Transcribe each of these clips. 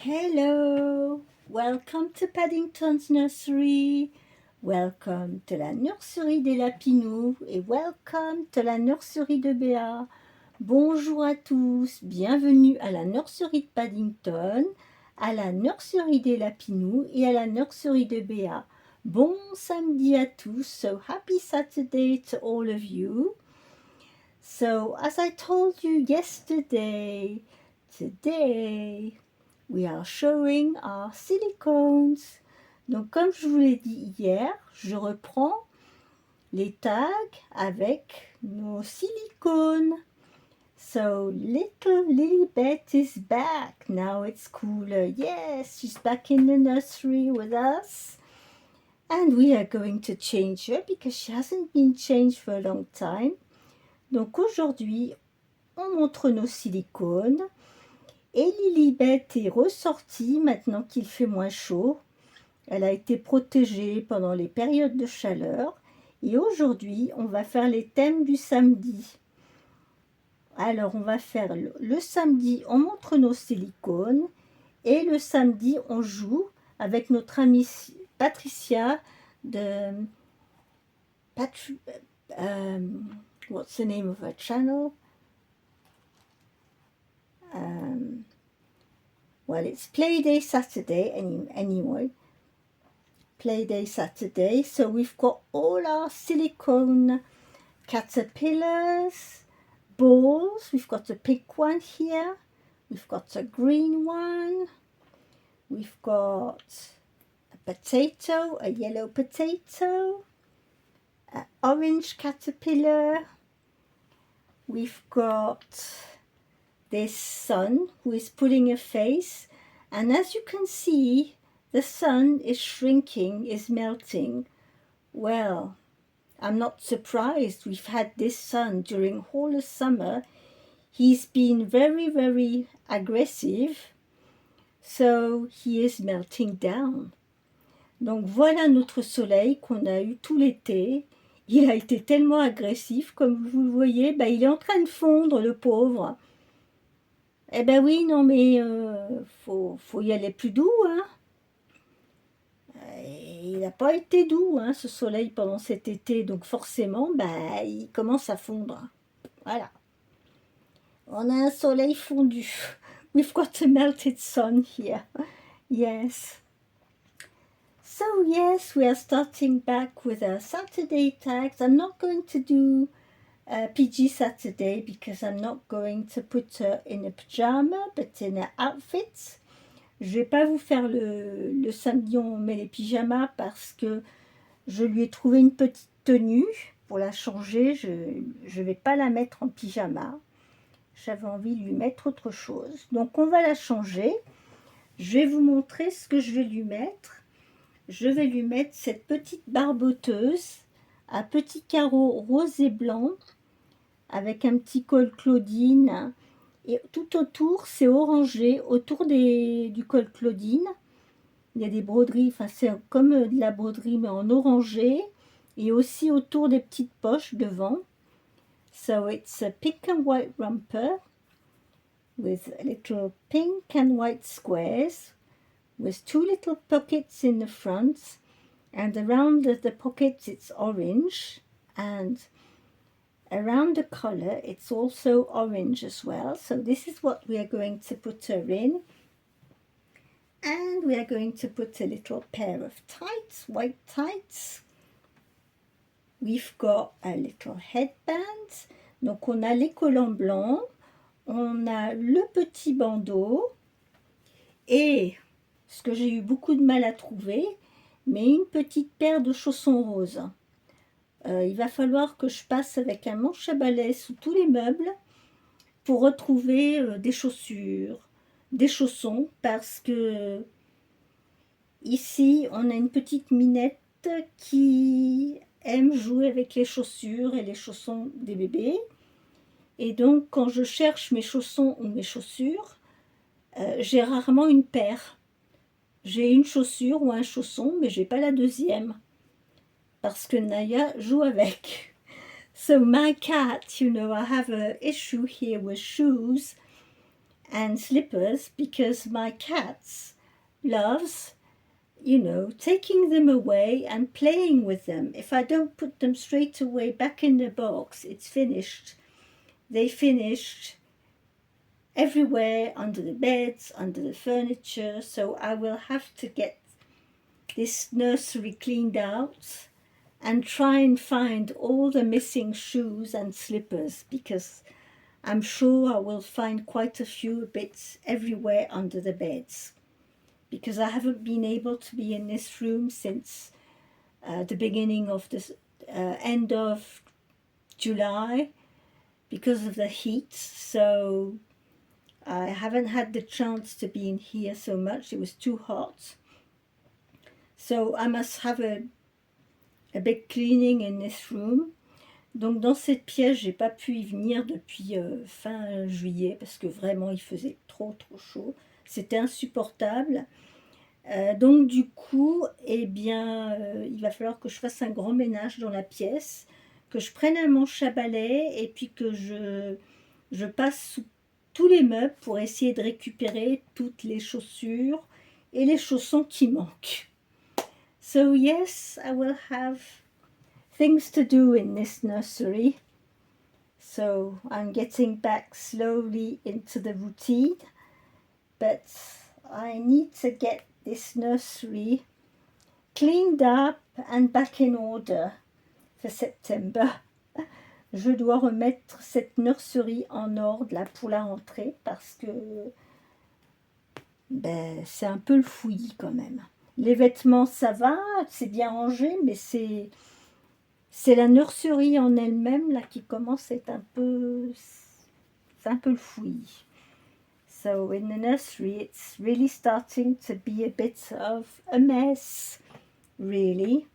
Hello, welcome to Paddington's Nursery. Welcome to la nurserie des Lapinous et welcome to la nurserie de Béa. Bonjour à tous, bienvenue à la nurserie de Paddington, à la nurserie des Lapinous et à la nurserie de Béa. Bon samedi à tous, so happy Saturday to all of you. So as I told you yesterday, today we are showing our silicones. Donc comme je vous l'ai dit hier, je reprends les tags avec nos silicones. So little Lilibet is back. Now it's cooler. Yes, she's back in the nursery with us. And we are going to change her because she hasn't been changed for a long time. Donc aujourd'hui, on montre nos silicones. Et Lilibet est ressortie maintenant qu'il fait moins chaud. Elle a été protégée pendant les périodes de chaleur. Et aujourd'hui, on va faire les thèmes du samedi. Alors, on va faire le samedi, on montre nos silicones. Et le samedi, on joue avec notre amie Patricia de... what's the name of her channel? Well, it's Playday Saturday anyway. Playday Saturday. So we've got all our silicone caterpillars, balls. We've got a pink one here. We've got a green one. We've got a potato, a yellow potato, an orange caterpillar. We've got this sun who is putting a face, and as you can see, the sun is shrinking, is melting. Well, I'm not surprised. We've had this sun during all the summer. He's been very, very aggressive, so he is melting down. Donc voilà notre soleil qu'on a eu tout l'été. Il a été tellement agressif, comme vous le voyez, il est en train de fondre, le pauvre. Eh ben oui, non mais faut y aller plus doux, hein. Il n'a pas été doux, hein, ce soleil pendant cet été, donc forcément, il commence à fondre. Voilà. On a un soleil fondu. We've got a melted sun here. Yes. So yes, we are starting back with our Saturday tags. I'm not going to do PG Saturday because I'm not going to put her in a pyjama, but in an outfit. Je vais pas vous faire le samedi on met les pyjamas parce que je lui ai trouvé une petite tenue pour la changer. Je vais pas la mettre en pyjama. J'avais envie de lui mettre autre chose. Donc on va la changer. Je vais vous montrer ce que je vais lui mettre. Je vais lui mettre cette petite barboteuse à petits carreaux rose et blanc avec un petit col Claudine. Et tout autour, c'est orangé, autour du col Claudine. Il y a des broderies, enfin c'est comme de la broderie, mais en orangé. Et aussi autour des petites poches devant. So it's a pink and white romper with little pink and white squares with two little pockets in the front. And around the pockets it's orange. And around the collar it's also orange as well. So this is what we are going to put her in. And we are going to put a little pair of tights, white tights. We've got a little headband. Donc on a les collants blancs, on a le petit bandeau et ce que j'ai eu beaucoup de mal à trouver, mais une petite paire de chaussons roses. Il va falloir que je passe avec un manche à balai sous tous les meubles pour retrouver des chaussures, des chaussons, parce que ici on a une petite minette qui aime jouer avec les chaussures et les chaussons des bébés. Et donc quand je cherche mes chaussons ou mes chaussures, j'ai rarement une paire. J'ai une chaussure ou un chausson, mais j'ai pas la deuxième. Parce que Naya joue avec. So my cat, you know, I have an issue here with shoes. and slippers because my cats loves, you know, taking them away and playing with them. If I don't put them straight away back in the box, it's finished. They finished everywhere, under the beds, under the furniture, so I will have to get this nursery cleaned out and try and find all the missing shoes and slippers, because I'm sure I will find quite a few bits everywhere under the beds, because I haven't been able to be in this room since the beginning of this end of July because of the heat, so I haven't had the chance to be in here so much. It was too hot, so I must have a big cleaning in this room. Donc dans cette pièce, j'ai pas pu y venir depuis fin juillet parce que vraiment il faisait trop chaud. C'était insupportable. Donc du coup, eh bien, il va falloir que je fasse un grand ménage dans la pièce, que je prenne un manche à balai et puis que je passe sous tous les meubles pour essayer de récupérer toutes les chaussures et les chaussons qui manquent. So yes, I will have things to do in this nursery. So I'm getting back slowly into the routine, but I need to get this nursery cleaned up and back in order for September. Je dois remettre cette nurserie en ordre là pour la rentrée parce que c'est un peu le fouillis quand même. Les vêtements ça va, c'est bien rangé, mais c'est la nurserie en elle-même là qui commence à être c'est un peu le fouillis. So in the nursery it's really starting to be a bit of a mess, really.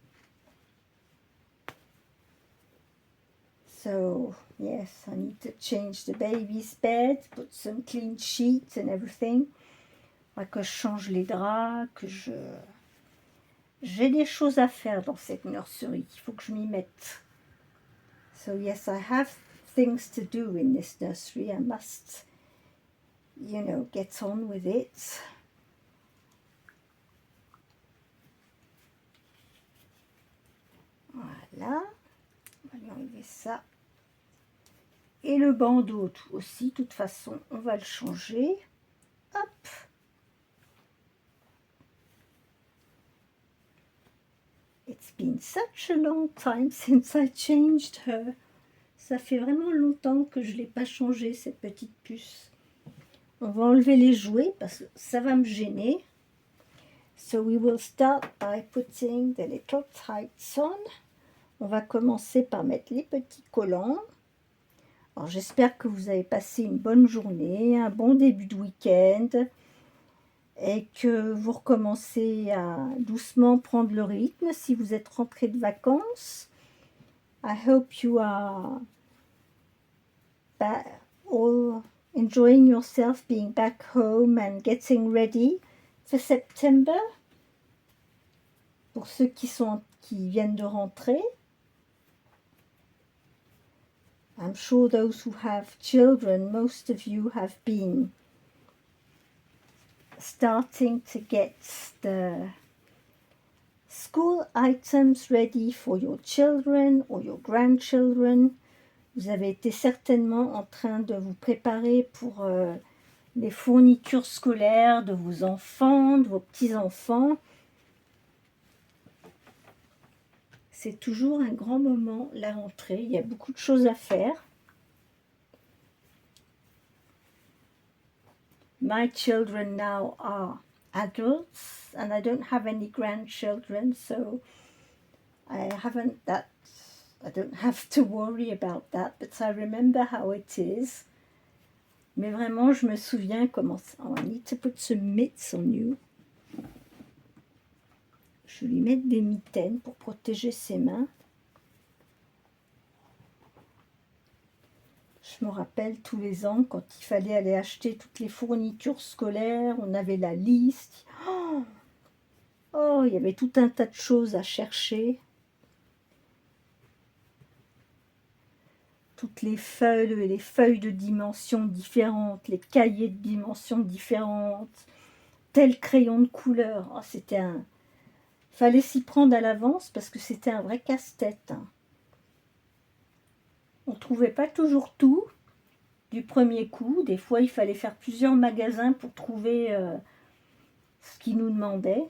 So yes, I need to change the baby's bed, put some clean sheets and everything. Que je change les draps, j'ai des choses à faire dans cette nursery. Il faut que je m'y mette. So yes, I have things to do in this nursery. I must, you know, get on with it. Voilà. On va lui enlever ça. Et le bandeau aussi, de toute façon, on va le changer. Hop. It's been such a long time since I changed her. Ça fait vraiment longtemps que je ne l'ai pas changée, cette petite puce. On va enlever les jouets parce que ça va me gêner. So we will start by putting the little tights on. On va commencer par mettre les petits collants. Alors j'espère que vous avez passé une bonne journée, un bon début de week-end et que vous recommencez à doucement prendre le rythme si vous êtes rentré de vacances. I hope you are all enjoying yourself being back home and getting ready for September. Pour ceux qui viennent de rentrer. I'm sure those who have children, most of you have been starting to get the school items ready for your children or your grandchildren. Vous avez été certainement en train de vous préparer pour les fournitures scolaires de vos enfants, de vos petits-enfants. C'est toujours un grand moment, la rentrée. Il y a beaucoup de choses à faire. My children now are adults and I don't have any grandchildren, so I don't have to worry about that, but I remember how it is. Mais vraiment, je me souviens comment... Oh, I need to put some mitts on you. Je vais lui mettre des mitaines pour protéger ses mains. Je me rappelle tous les ans quand il fallait aller acheter toutes les fournitures scolaires, on avait la liste. Oh, il y avait tout un tas de choses à chercher. toutes les feuilles de dimensions différentes, les cahiers de dimensions différentes, tel crayon de couleur. Oh, fallait s'y prendre à l'avance parce que c'était un vrai casse-tête, hein. On ne trouvait pas toujours tout du premier coup. Des fois, il fallait faire plusieurs magasins pour trouver ce qu'ils nous demandaient.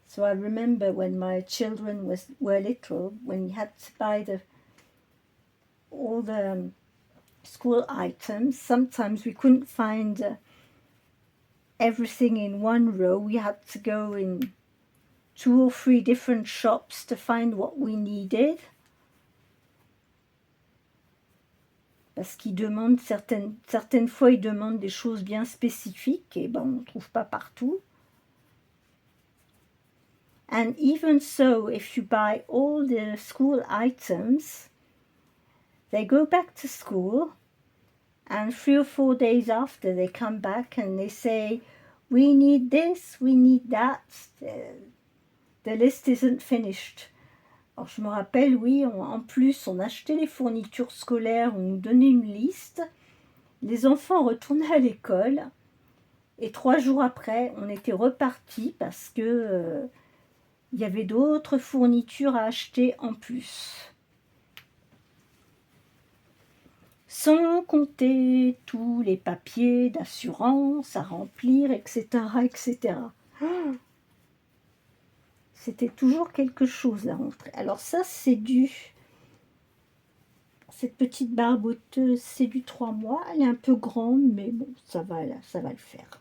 So I remember when my children were little, when we had to buy all the school items, sometimes we couldn't find everything in one row. We had to go in 2 or 3 different shops to find what we needed. Parce qu'ils demandent certaines fois, ils demandent des choses bien spécifiques et ben, on ne trouve pas partout. And even so, if you buy all the school items, they go back to school, and 3 or 4 days after they come back and they say, we need this, we need that, the list isn't finished. Alors je me rappelle, oui, en plus on achetait les fournitures scolaires, on nous donnait une liste, les enfants retournaient à l'école, et 3 jours après, on était repartis parce que il y avait d'autres fournitures à acheter en plus. Sans compter tous les papiers d'assurance à remplir, etc., etc. C'était toujours quelque chose la rentrée. Alors ça, c'est cette petite barboteuse, c'est du 3 mois. Elle est un peu grande, mais bon, ça va le faire.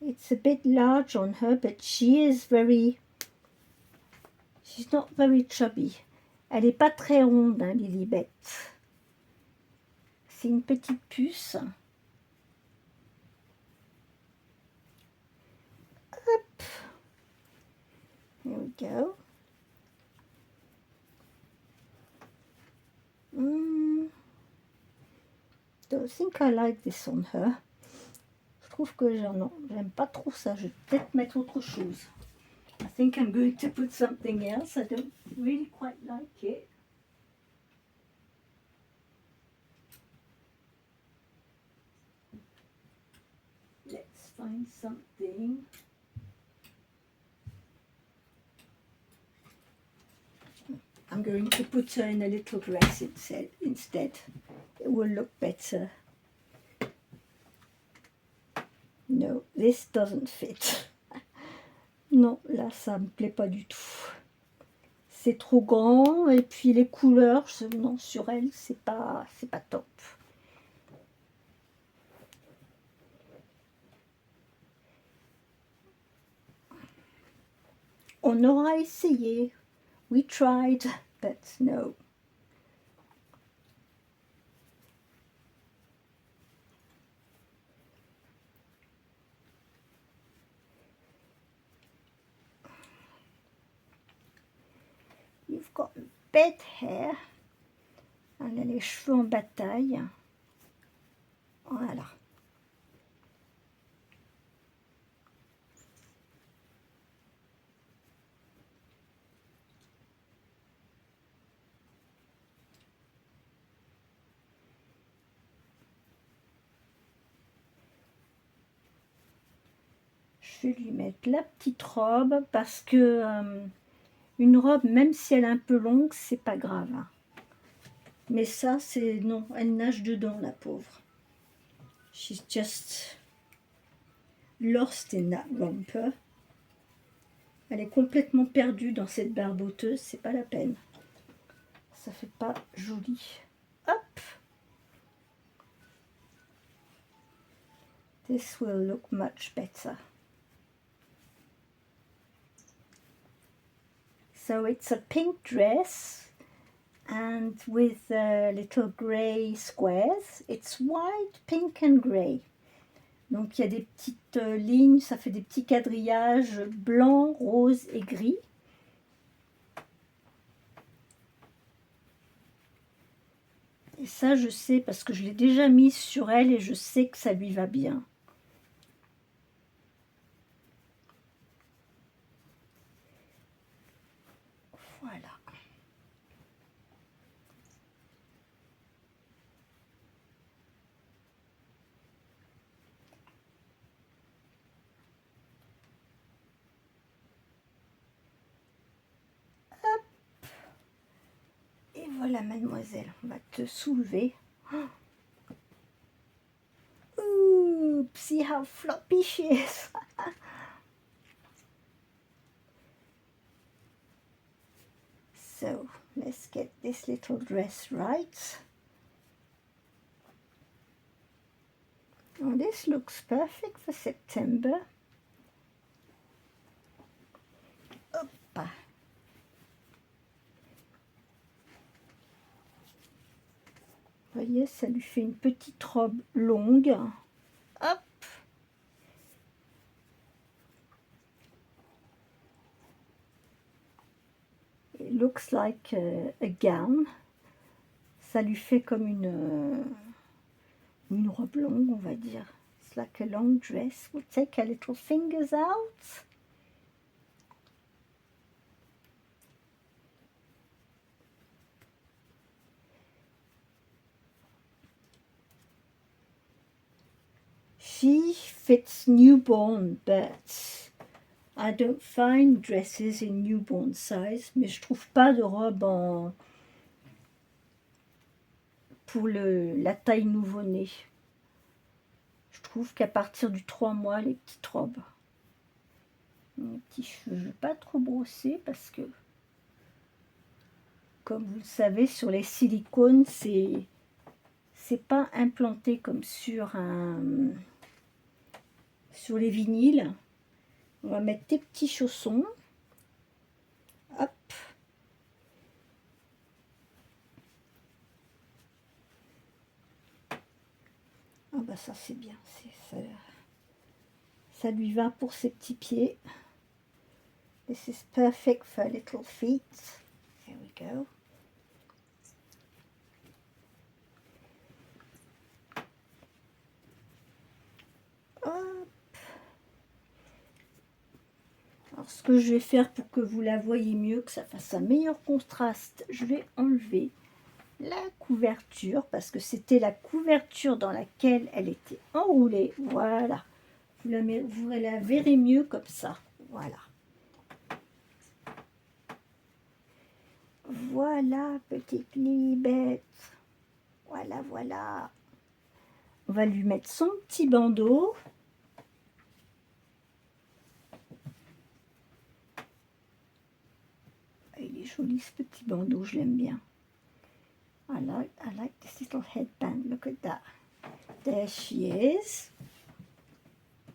It's a bit large on her, but she's not very chubby. Elle n'est pas très ronde, hein, Lilibet. C'est une petite puce. Hop. Here we go. Don't think I like this on her. Je trouve que j'aime pas trop ça. Je vais peut-être mettre autre chose. I think I'm going to put something else. I don't really quite like it. Let's find something. I'm going to put her in a little dress instead. It will look better. No, this doesn't fit. Non, là, ça me plaît pas du tout. C'est trop grand et puis les couleurs, non, sur elle, c'est pas top. On aura essayé. We tried, but no. You've got bed hair. Elle a les cheveux en bataille. Voilà. Je vais lui mettre la petite robe parce que une robe, même si elle est un peu longue, c'est pas grave. Mais ça, c'est non, elle nage dedans, la pauvre. She's just lost in that romper. Elle est complètement perdue dans cette barboteuse, c'est pas la peine. Ça fait pas joli. Hop. This will look much better. So it's a pink dress and with little grey squares. It's white, pink and grey. Donc il y a des petites lignes, ça fait des petits quadrillages blanc, rose et gris. Et ça je sais parce que je l'ai déjà mise sur elle et je sais que ça lui va bien. Voilà. Hop. Et voilà, mademoiselle, on va te soulever. Ooh, see how floppy she is. So, let's get this little dress right. Oh, this looks perfect for September. Hop. Vous voyez, ça lui fait une petite robe longue. Hop. It looks like a gown. Ça lui fait comme une robe longue, on va dire. It's like a long dress. We'll take her little fingers out. She fits newborn, but I don't find dresses in newborn size. Mais je trouve pas de robe pour la taille nouveau-né. Je trouve qu'à partir du 3 mois, les petites robes. Mes petits cheveux, je ne vais pas trop brosser parce que, comme vous le savez, sur les silicones, c'est pas implanté comme sur les vinyles. On va mettre tes petits chaussons. Hop. Ah bah ça c'est bien, ça lui va pour ses petits pieds. This is perfect for little feet. Here we go. Hop. Alors ce que je vais faire pour que vous la voyez mieux, que ça fasse un meilleur contraste, je vais enlever la couverture parce que c'était la couverture dans laquelle elle était enroulée. Voilà. Vous la verrez mieux comme ça. Voilà. Voilà, petite Lilibet. Voilà, voilà. On va lui mettre son petit bandeau. Il est joli ce petit bandeau, je l'aime bien. I like this little headband. Look at that. There she is.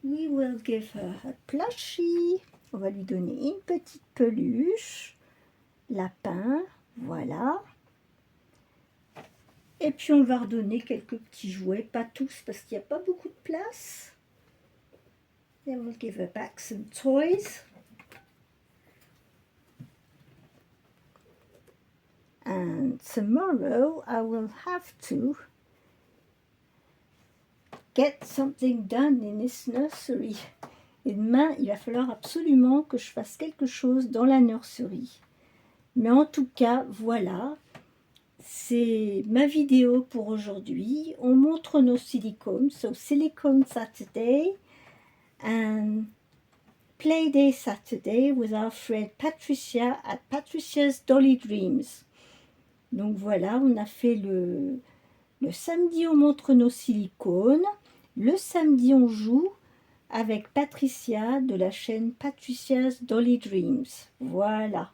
We will give her a plushie. On va lui donner une petite peluche. Lapin, voilà. Et puis on va redonner quelques petits jouets, pas tous parce qu'il n'y a pas beaucoup de place. Then we'll give her back some toys. And tomorrow I will have to get something done in this nursery. Et demain, il va falloir absolument que je fasse quelque chose dans la nursery. Mais en tout cas, voilà. C'est ma vidéo pour aujourd'hui. On montre nos silicones. So, Silicone Saturday and Playday Saturday with our friend Patricia at Patricia's Dolly Dreams. Donc voilà, on a fait le samedi, on montre nos silicones. Le samedi, on joue avec Patricia de la chaîne Patricia's Dolly Dreams. Voilà.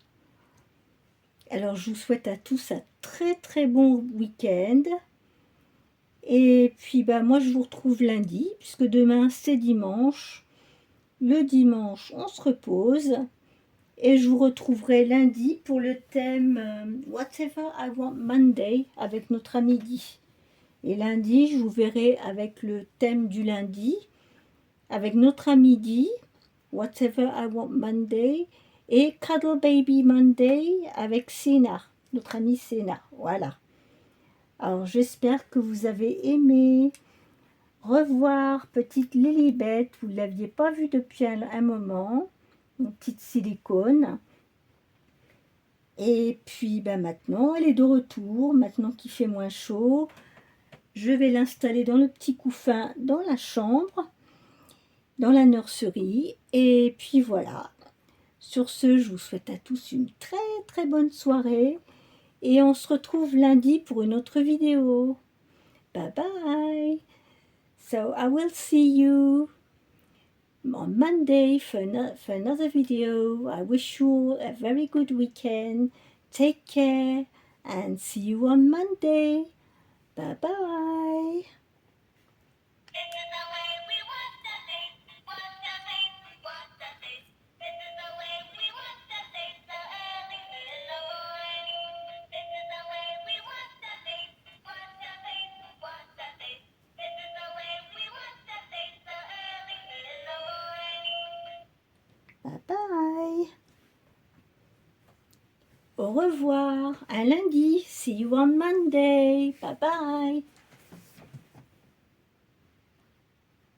Alors, je vous souhaite à tous un très très bon week-end. Et puis, bah, moi, je vous retrouve lundi, puisque demain, c'est dimanche. Le dimanche, on se repose. Et je vous retrouverai lundi pour le thème Whatever I Want Monday avec notre ami Guy. Et lundi, je vous verrai avec le thème du lundi, avec notre ami Guy, Whatever I Want Monday, et Cuddle Baby Monday avec Sénat, notre amie Sénat. Voilà. Alors j'espère que vous avez aimé. Revoir petite Lilibet, vous ne l'aviez pas vue depuis un moment, une petite silicone. Et puis ben maintenant, elle est de retour, maintenant qu'il fait moins chaud. Je vais l'installer dans le petit couffin dans la chambre, dans la nurserie. Et puis voilà. Sur ce, je vous souhaite à tous une très très bonne soirée. Et on se retrouve lundi pour une autre vidéo. Bye bye. So I will see you on Monday for another video. I wish you all a very good weekend. Take care and see you on Monday. Bye bye. Bye bye. Au revoir. À lundi. See you on Monday. Bye bye.